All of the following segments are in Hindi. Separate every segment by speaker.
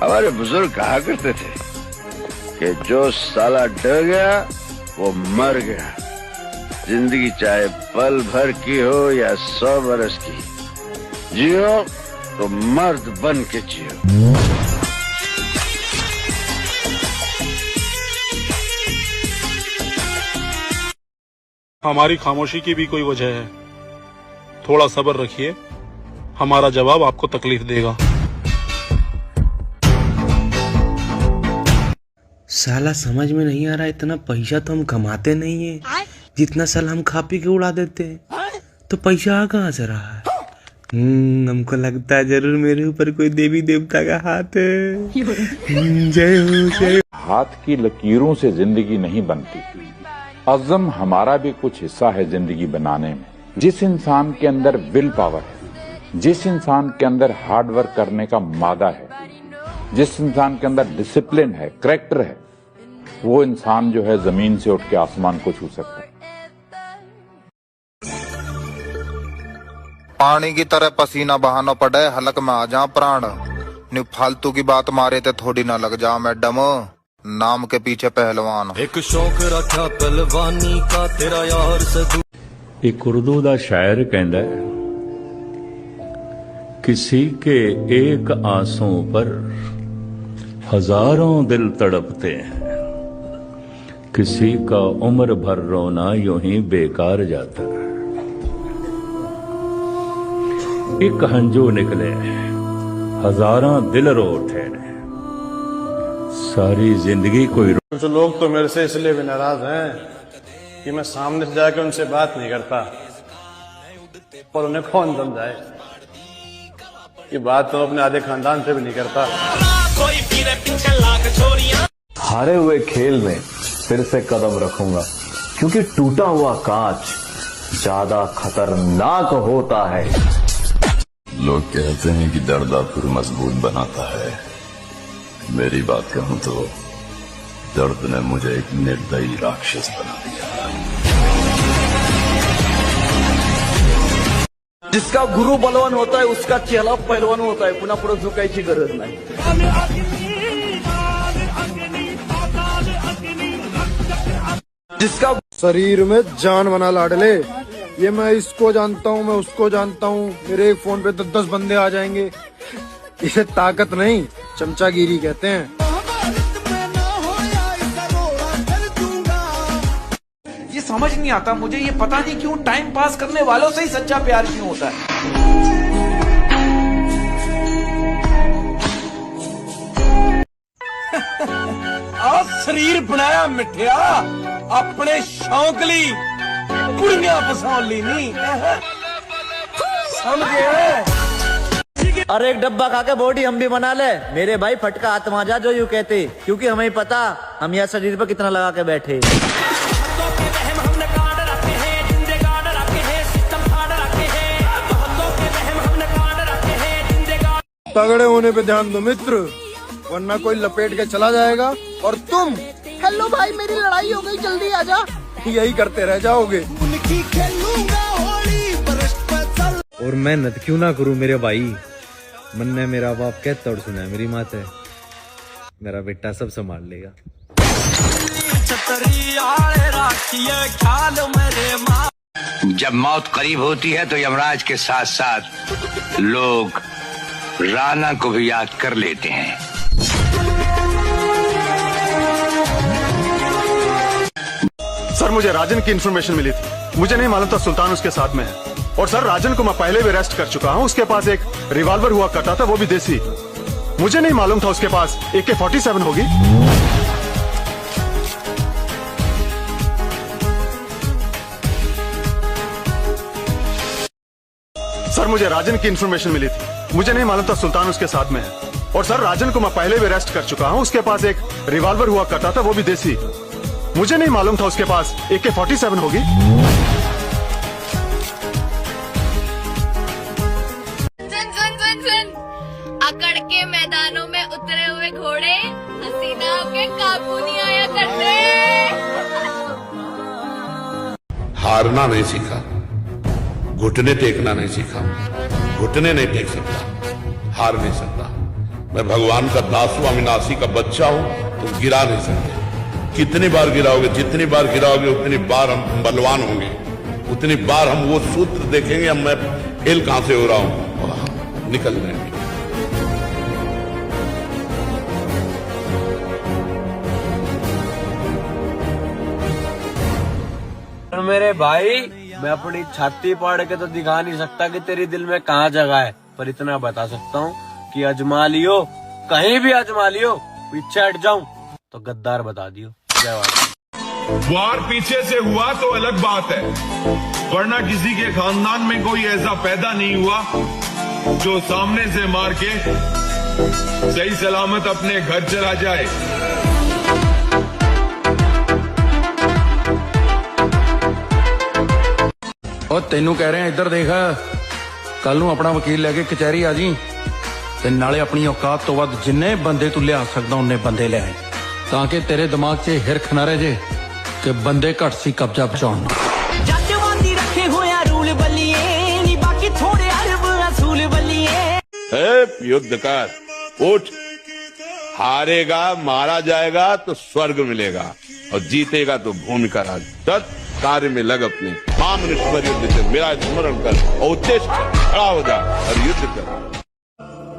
Speaker 1: हमारे बुजुर्ग कहा करते थे कि जो साला डर गया वो मर गया। जिंदगी चाहे पल भर की हो या 100 बरस की, जियो तो मर्द बन के जियो।
Speaker 2: हमारी खामोशी की भी कोई वजह है। थोड़ा सब्र रखिए, हमारा जवाब आपको तकलीफ देगा।
Speaker 3: साला समझ में नहीं आ रहा, इतना पैसा तो हम कमाते नहीं है जितना साला हम खा पी के उड़ा देते हैं। तो पैसा आ कहाँ से रहा है? हमको लगता है जरूर मेरे ऊपर कोई देवी देवता का हाथ है। जय हो जय।
Speaker 4: हाथ की लकीरों से जिंदगी नहीं बनती, अज़्म हमारा भी कुछ हिस्सा है जिंदगी बनाने में। जिस इंसान के अंदर विल पावर है, जिस इंसान के अंदर हार्ड वर्क करने का मादा है, जिस इंसान के अंदर डिसिप्लिन है, करैक्टर है, वो इंसान जो है जमीन से उठ के आसमान को छू सकता है।
Speaker 5: पानी की तरह पसीना बहाना पड़े, हलक में आ जा प्राण। नी फालतू की बात मारे ते थोड़ी ना लग जा मैडम, नाम के पीछे पहलवान।
Speaker 6: एक शौक रखा पहलवानी का तेरा यार सदू।
Speaker 7: एक उर्दू दा शायर कहंदा है, किसी के एक आंसू पर हजारों दिल तड़पते हैं, किसी का उम्र भर रोना यूं ही बेकार जाता है। एक हंजू निकले हजारों दिल रो उठे, सारी जिंदगी कोई।
Speaker 8: कुछ लोग तो मेरे से इसलिए भी नाराज हैं कि मैं सामने से जाकर उनसे बात नहीं करता, और उन्हें कौन समझाए कि बात तो अपने आधे खानदान से भी नहीं करता।
Speaker 9: हारे हुए खेल में फिर से कदम रखूंगा, क्योंकि टूटा हुआ कांच ज्यादा खतरनाक होता है।
Speaker 10: लोग कहते हैं कि दर्द आपको मजबूत बनाता है। मेरी बात कहूं तो दर्द ने मुझे एक निर्दयी राक्षस बना दिया।
Speaker 9: जिसका गुरु बलवान होता है उसका चेला पहलवान होता है, पुन्हा पुढे झुकायची गरज नाही। जिसका
Speaker 8: शरीर में जान बना लाडले, ये मैं इसको जानता हूँ, मैं उसको जानता हूँ, मेरे एक फोन पे 10 बंदे आ जाएंगे। इसे ताकत नहीं चमचागिरी कहते हैं।
Speaker 11: ये समझ नहीं आता मुझे, ये पता नहीं क्यों टाइम पास करने वालों से ही सच्चा प्यार क्यों होता है। आ शरीर बनाया मिठिया अपने शौक ली, कुड़ियां फसाली नहीं समझे।
Speaker 12: अरे एक डब्बा खा के बॉडी हम भी बना ले मेरे भाई, फटका आत्मा जा जो यूं कहते, क्योंकि हमें पता हम यह शरीर पर कितना लगा के बैठे।
Speaker 8: तगड़े होने पे ध्यान दो मित्र, वरना कोई लपेट के चला जाएगा और तुम हेलो भाई मेरी लड़ाई हो गई जल्दी आजा, यही करते रह जाओगे।
Speaker 3: और मेहनत क्यों ना करूं मेरे भाई, मन ने मेरा बाप कहता और सुना है मेरी माँ है, मेरा बेटा सब संभाल लेगा।
Speaker 1: जब मौत करीब होती है तो यमराज के साथ साथ लोग राणा को भी याद कर लेते हैं।
Speaker 8: सर मुझे राजन की इन्फॉर्मेशन मिली थी, मुझे नहीं मालूम था सुल्तान उसके साथ में है। और सर राजन को मैं पहले भी अरेस्ट कर चुका हूँ, उसके पास एक रिवॉल्वर हुआ करता था, वो भी देसी। मुझे नहीं मालूम था उसके पास AK-47 होगी। सर मुझे राजन की इन्फॉर्मेशन मिली थी, मुझे नहीं मालूम था सुल्तान उसके साथ में है। और सर राजन को मैं पहले भी अरेस्ट कर चुका हूँ, उसके पास एक रिवॉल्वर हुआ करता था, वो भी देसी। मुझे नहीं मालूम था उसके पास AK-47 होगी।
Speaker 13: अकड़ के मैदानों में उतरे हुए घोड़े हसीनाओं के काबू नहीं आया करते।
Speaker 14: हारना नहीं सीखा, घुटने टेकना नहीं सीखा। घुटने नहीं टेक सकता, हार नहीं सकता, मैं भगवान का दासू अविनाशी का बच्चा हूं, तुम गिरा नहीं सकते। कितनी बार गिराओगे, जितनी बार गिराओगे उतनी बार हम बलवान होंगे, उतनी बार हम वो सूत्र देखेंगे हम मैं फेल कहां से हो रहा हूं, निकल रहे हैं।
Speaker 15: मेरे भाई, मैं अपनी छाती पाड़ के तो दिखा नहीं सकता कि तेरी दिल में कहाँ जगह है, पर इतना बता सकता हूँ कि अजमा लियो, कहीं भी अजमा लियो, पीछे हट जाऊं तो गद्दार बता दियो। जय वार।
Speaker 16: वार पीछे से हुआ तो अलग बात है, वरना किसी के खानदान में कोई ऐसा पैदा नहीं हुआ जो सामने से मार के सही सलामत अपने घर चला जाए।
Speaker 11: और तेनू कह रहे हैं इधर देख, कल नू अपना वकील लेके कचहरी आ जी ते नाले अपनी औकात तो वध जिन्ने बंदे तू लिया सकदा उन्ने बंदे ले आए, ताकि तेरे दिमाग 'च हिरख ना रह जे कि बंदे घट सी कब्जा बचाउण। जटवांदी रखे होया रूल बलिए नी बाकी थोड़े अरब असूल बलिए।
Speaker 14: युद्ध कर, उठ, हारेगा मारा जाएगा तो स्वर्ग मिलेगा और जीतेगा तो भूमि का राज। कार्य में लग, अपने महामनुष्य युद्ध से मेरा स्मरण कर और उद्देश्य खड़ा हो जा और युद्ध कर।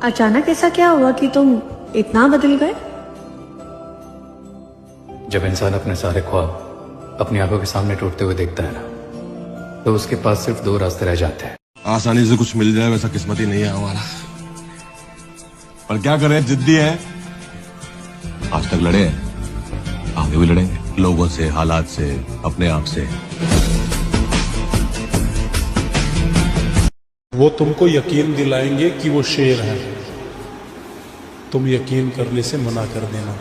Speaker 17: अचानक ऐसा क्या हुआ कि तुम इतना बदल गए?
Speaker 18: जब इंसान अपने सारे ख्वाब अपनी आंखों के सामने टूटते हुए देखता है ना, तो उसके पास सिर्फ दो रास्ते रह जाते हैं।
Speaker 19: आसानी से कुछ मिल जाए वैसा किस्मत ही नहीं है हमारा, पर क्या करें, जिद्दी है। आज तक लड़े हैं, आगे भी लड़ेंगे, लोगों से, हालात से, अपने आप से।
Speaker 2: वो तुमको यकीन दिलाएंगे कि वो शेर है, तुम यकीन करने से मना कर देना,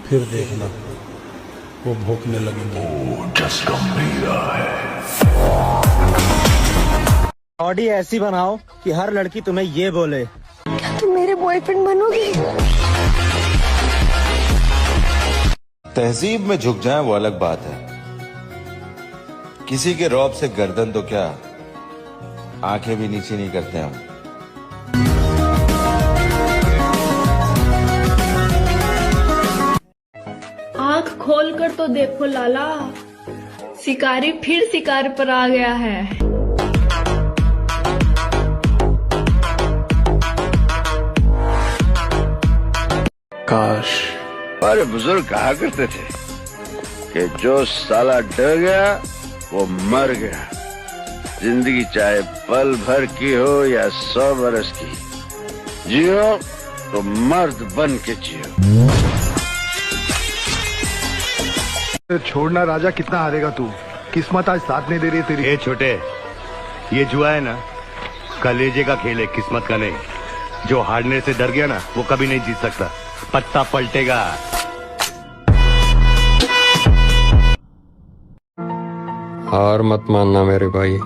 Speaker 2: फिर देखना वो भौंकने लगेंगे।
Speaker 15: बॉडी ऐसी बनाओ कि हर लड़की तुम्हें ये बोले,
Speaker 17: क्या तुम मेरे बॉयफ्रेंड बनोगे?
Speaker 20: तहजीब में झुक जाए वो अलग बात है, किसी के रौब से गर्दन तो क्या आंखें भी नीचे नहीं करते हम।
Speaker 13: आँख खोलकर तो देखो लाला, शिकारी फिर शिकार पर आ गया है।
Speaker 1: काश हमारे बुजुर्ग कहा करते थे कि जो साला डर गया वो मर गया। जिंदगी चाहे पल भर की हो या 100 बरस की, जियो तो मर्द बन के जियो।
Speaker 8: छोड़ना राजा, कितना हारेगा तू, किस्मत आज साथ नहीं दे रही तेरी।
Speaker 21: ए छोटे, ये जुआ है ना, कलेजे का खेल है, किस्मत का नहीं। जो हारने से डर गया ना वो कभी नहीं जीत सकता, पत्ता पलटेगा।
Speaker 22: हार मत मानना मेरे भाई,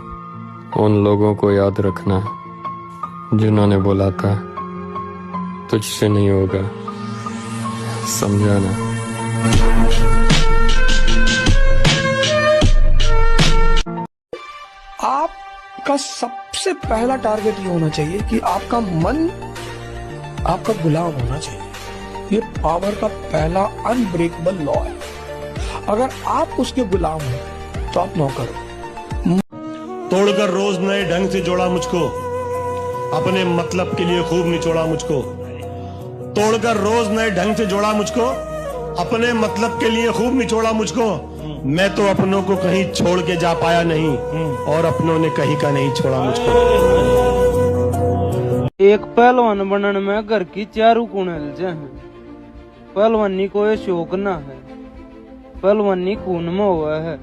Speaker 22: उन लोगों को याद रखना जिन्होंने बोला था तुझसे नहीं होगा, समझाना।
Speaker 23: आपका सबसे पहला टारगेट ये होना चाहिए कि आपका मन आपका गुलाम होना चाहिए। ये पावर का पहला अनब्रेकेबल लॉ है। अगर आप उसके गुलाम हो तो आप नौकर हो।
Speaker 24: तोड़कर रोज नए ढंग से जोड़ा मुझको, अपने मतलब के लिए खूब निचोड़ा मुझको। तोड़कर रोज नए ढंग से जोड़ा मुझको, अपने मतलब के लिए खूब निचोड़ा मुझको। मैं तो अपनों को कहीं छोड़ के जा पाया नहीं और अपनों ने कहीं का नहीं छोड़ा मुझको।
Speaker 25: एक पहलवान बनने में घर की चारू कुणल है। पहलवानी को ये शौक न है, पहलवानी खून में हुआ है।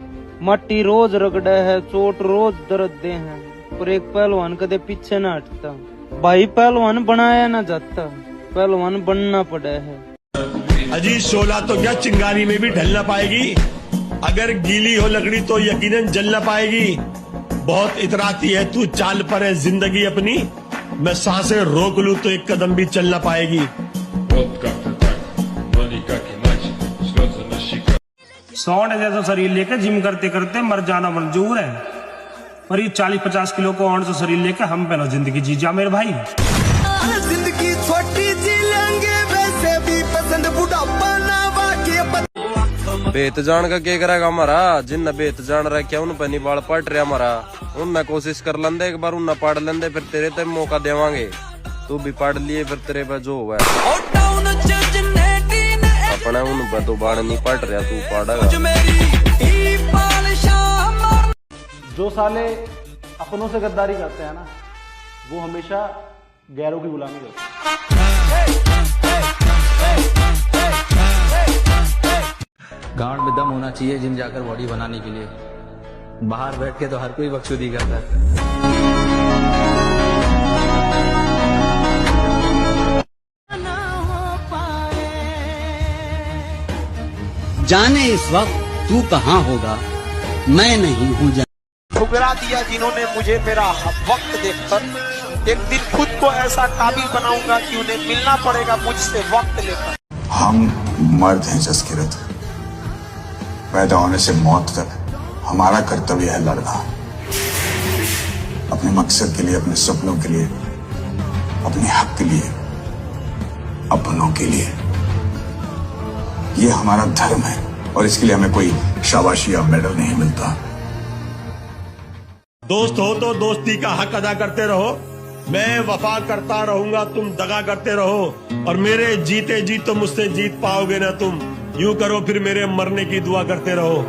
Speaker 25: मट्टी रोज रगड़ा है, चोट रोज दर्द दे हैं, पर एक पहलवान कदे पीछे न हटता। भाई पहलवान बनाया न जाता, पहलवान बनना पड़ा है।
Speaker 24: अजी शोला तो क्या चिंगारी में भी ढल ना पाएगी, अगर गीली हो लकड़ी तो यकीनन जल ना पाएगी। बहुत इतराती है तू, चाल पर है जिंदगी अपनी, मैं सांसें रोक लूं तो एक कदम भी चल ना पाएगी।
Speaker 26: सौंड जैसा शरीर लेकर जिम करते करते मर जाना मंजूर है, पर ये 40-50 किलो को औंठ से शरीर लेकर हम पहले जिंदगी जी जा मेरे भाई।
Speaker 27: जिंदगी छोटी जी
Speaker 15: बेत जान का क्या करेगा हमारा, जिन बेत जान रहा क्या उन पर नहीं बाल पट रहा हमारा, उन कोशिश कर लेंदे एक बार, उन पढ़ लेंदे फिर तेरे तक मौका देवांगे, तू भी पढ़ लिए फिर तेरे पे जो हुआ अपना उन पर तो बाढ़ नहीं पट रहा, तू पढ़ेगा।
Speaker 4: जो साले अपनों से गद्दारी करते हैं ना, वो हमेशा गैरों की गुलामी करते हैं।
Speaker 5: गांड में दम होना चाहिए जिम जाकर बॉडी बनाने के लिए, बाहर बैठ के तो हर कोई बकचोदी करता है।
Speaker 6: जाने इस वक्त तू कहाँ होगा, मैं नहीं हूँ।
Speaker 7: ठुकरा दिया जिन्होंने मुझे, मेरा वक्त देखकर एक दिन खुद को ऐसा काबिल बनाऊंगा कि उन्हें मिलना पड़ेगा मुझसे वक्त लेकर।
Speaker 9: हम मर्द हैं जसकिरत, पैदा होने से मौत तक हमारा कर्तव्य है लड़ना, अपने मकसद के लिए, अपने सपनों के लिए, अपने हक के लिए, अपनों के लिए। ये हमारा धर्म है और इसके लिए हमें कोई शाबाशी या मेडल नहीं मिलता।
Speaker 24: दोस्त हो तो दोस्ती का हक अदा करते रहो, मैं वफा करता रहूंगा, तुम दगा करते रहो, और मेरे जीते जी तो मुझसे जीत पाओगे ना तुम। यूं करो फिर मेरे मरने की दुआ करते रहो।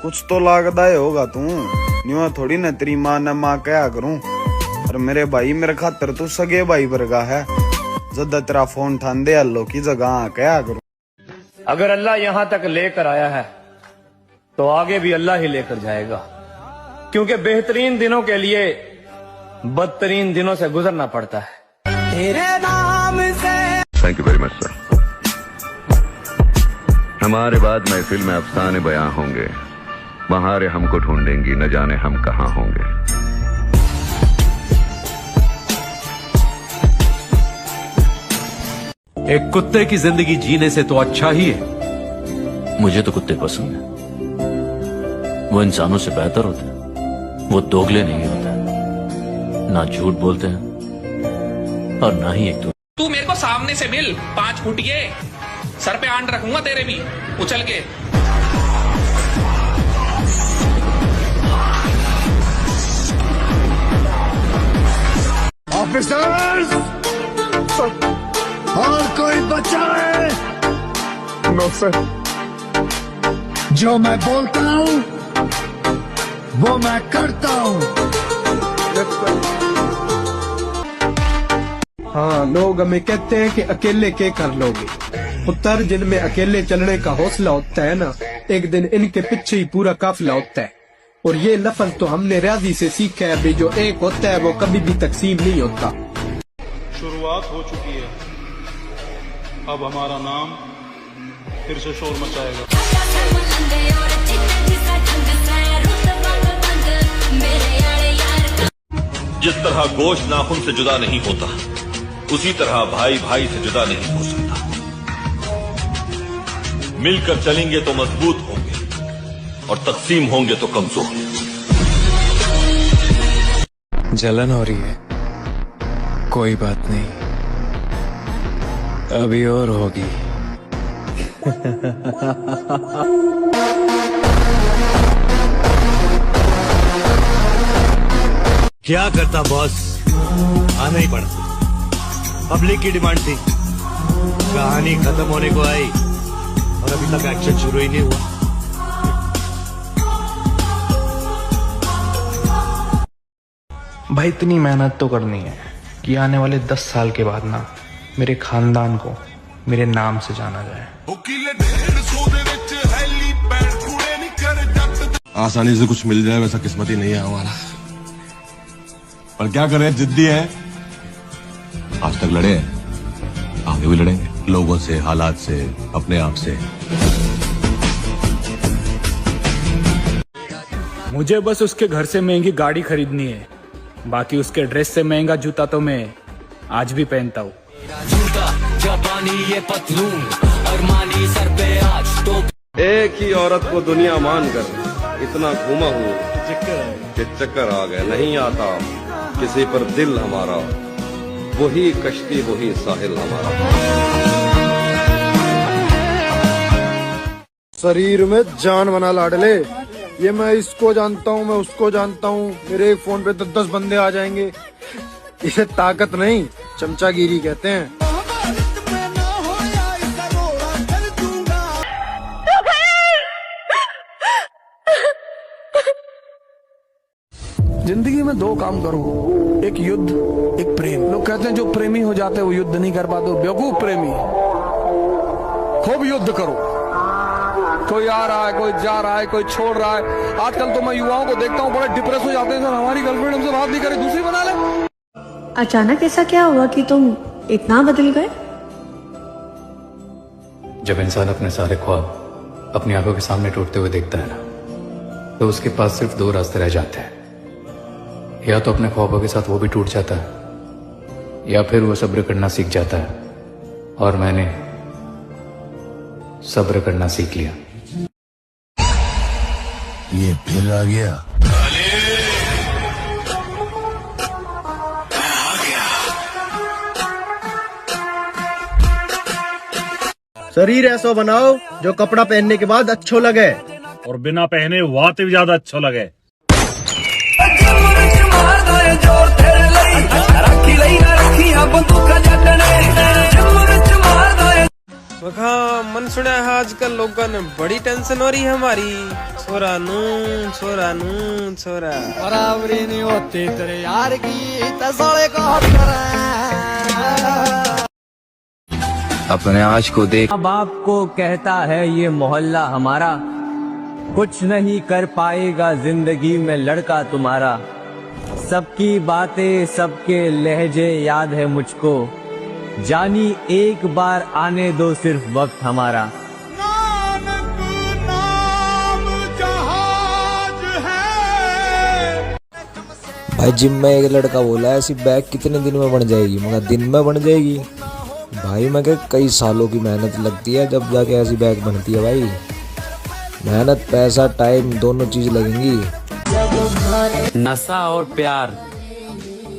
Speaker 10: कुछ तो लागदा है होगा तू, न्यू थोड़ी न तेरी माँ न माँ क्या करूं, और मेरे भाई मेरे खातर तू सगे भाई वर्गा है, जद तेरा फोन ठान दे अल्लाह की जगह क्या करूं।
Speaker 27: अगर अल्लाह यहाँ तक लेकर आया है तो आगे भी अल्लाह ही लेकर जाएगा, क्योंकि बेहतरीन दिनों के लिए बदतरीन दिनों से गुजरना पड़ता है। तेरे नाम से।
Speaker 1: Thank you very much sir. हमारे बाद महफिल में अफसाने बयां होंगे, बहारें हमको ढूंढेंगी, न जाने हम कहां होंगे।
Speaker 28: एक कुत्ते की जिंदगी जीने से तो अच्छा ही है।
Speaker 29: मुझे तो कुत्ते पसंद है, वो इंसानों से बेहतर होते हैं, वो दोगले नहीं होते, ना झूठ बोलते हैं और ना ही एक
Speaker 30: तू मेरे को सामने से मिल, 5 फुटिए सर पे आंट रखूंगा तेरे भी उछल के।
Speaker 21: ऑफिसर्स, और कोई बचाए? No sir. जो मैं बोलता हूँ वो मैं करता हूँ।
Speaker 23: हाँ, लोग हमें कहते हैं कि अकेले क्या कर लोगे, पुत्र जिनमें अकेले चलने का हौसला होता है ना, एक दिन इनके पीछे ही पूरा काफिला होता है। और ये लफ्ज तो हमने रियाजी से सीखा है भी, जो एक होता है वो कभी भी तकसीम नहीं होता।
Speaker 2: शुरुआत हो चुकी है, अब हमारा नाम फिर से शोर मचाएगा।
Speaker 31: जिस तरह गोश्त नाखून से जुदा नहीं होता, उसी तरह भाई भाई से जुदा नहीं हो सकता। मिलकर चलेंगे तो मजबूत होंगे और तकसीम होंगे तो कमजोर।
Speaker 5: जलन हो रही है, कोई बात नहीं, अभी और होगी।
Speaker 21: क्या करता बॉस, आना ही पड़ा, पब्लिक की डिमांड थी, कहानी खत्म होने को आई और अभी तक एक्शन शुरू ही नहीं हुआ।
Speaker 4: भाई इतनी मेहनत तो करनी है कि आने वाले 10 साल के बाद ना मेरे खानदान को मेरे नाम से जाना जाए।
Speaker 19: आसानी से कुछ मिल जाए वैसा किस्मत ही नहीं है हमारा, पर क्या करें, जिद्दी है। आज तक लड़े हैं, आगे भी लड़ेंगे, लोगों से, हालात से, अपने आप से।
Speaker 4: मुझे बस उसके घर से महंगी गाड़ी खरीदनी है, बाकी उसके ड्रेस से महंगा जूता तो मैं आज भी पहनता हूँ।
Speaker 15: एक ही औरत को दुनिया मान कर इतना घूमा हूँ कि चक्कर आ गए, नहीं आता किसी पर दिल हमारा,
Speaker 28: वही कश्ती वही साहिल हमारा।
Speaker 3: शरीर में जान बना लाडले, ये मैं इसको जानता हूँ, मैं उसको जानता हूँ, मेरे एक फोन पे 10 बंदे आ जाएंगे। इसे ताकत नहीं चमचागिरी कहते हैं।
Speaker 23: जिंदगी में 2 काम करो, एक युद्ध एक प्रेम। लोग कहते हैं जो प्रेमी हो जाते हैं वो युद्ध नहीं कर पाते, बेवकूफ प्रेमी। खूब युद्ध करो, कोई आ रहा है, कोई जा रहा है, कोई छोड़ रहा है। आजकल तो मैं युवाओं को देखता हूँ बड़े डिप्रेस हो जाते हैं, सर हमारी गर्लफ्रेंड हमसे बात नहीं करे, दूसरी बना ले।
Speaker 8: अचानक ऐसा क्या हुआ कि तुम इतना बदल गए?
Speaker 28: जब इंसान अपने सारे ख्वाब अपनी आंखों के सामने टूटते हुए देखता है ना, तो उसके पास सिर्फ 2 रास्ते रह जाते हैं। या तो अपने ख्वाबों के साथ वो भी टूट जाता है, या फिर वो सब्र करना सीख जाता है। और मैंने सब्र करना सीख लिया।
Speaker 11: ये फिर आ गया।
Speaker 3: शरीर ऐसा बनाओ जो कपड़ा पहनने के बाद अच्छो लगे,
Speaker 24: और बिना पहने वात भी ज्यादा अच्छा लगे।
Speaker 25: मन सुना है आजकल लोगों ने बड़ी टेंशन हो रही है हमारी। छोरा नू छोरा
Speaker 12: बराबरी नहीं होती तेरे यार की, तसाले को हट कर
Speaker 13: अपने आज को देख।
Speaker 27: बाप को कहता है ये मोहल्ला हमारा, कुछ नहीं कर पाएगा जिंदगी में लड़का तुम्हारा। सबकी बातें सबके लहजे याद है मुझको, जानी एक बार आने दो सिर्फ वक्त हमारा।
Speaker 13: भाई जिम में एक लड़का बोला ऐसी बैग कितने दिन में बन जाएगी? मगर दिन में बन जाएगी भाई। मैं क्या कई सालों की मेहनत लगती है जब जाके ऐसी बैग बनती है भाई। मेहनत पैसा टाइम दोनों चीज लगेंगी।
Speaker 6: नशा और प्यार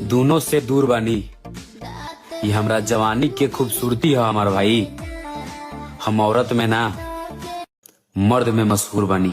Speaker 6: दोनों से दूर बनी, ये हमरा जवानी के खूबसूरती है हमार भाई। हम औरत में ना मर्द में मशहूर बनी।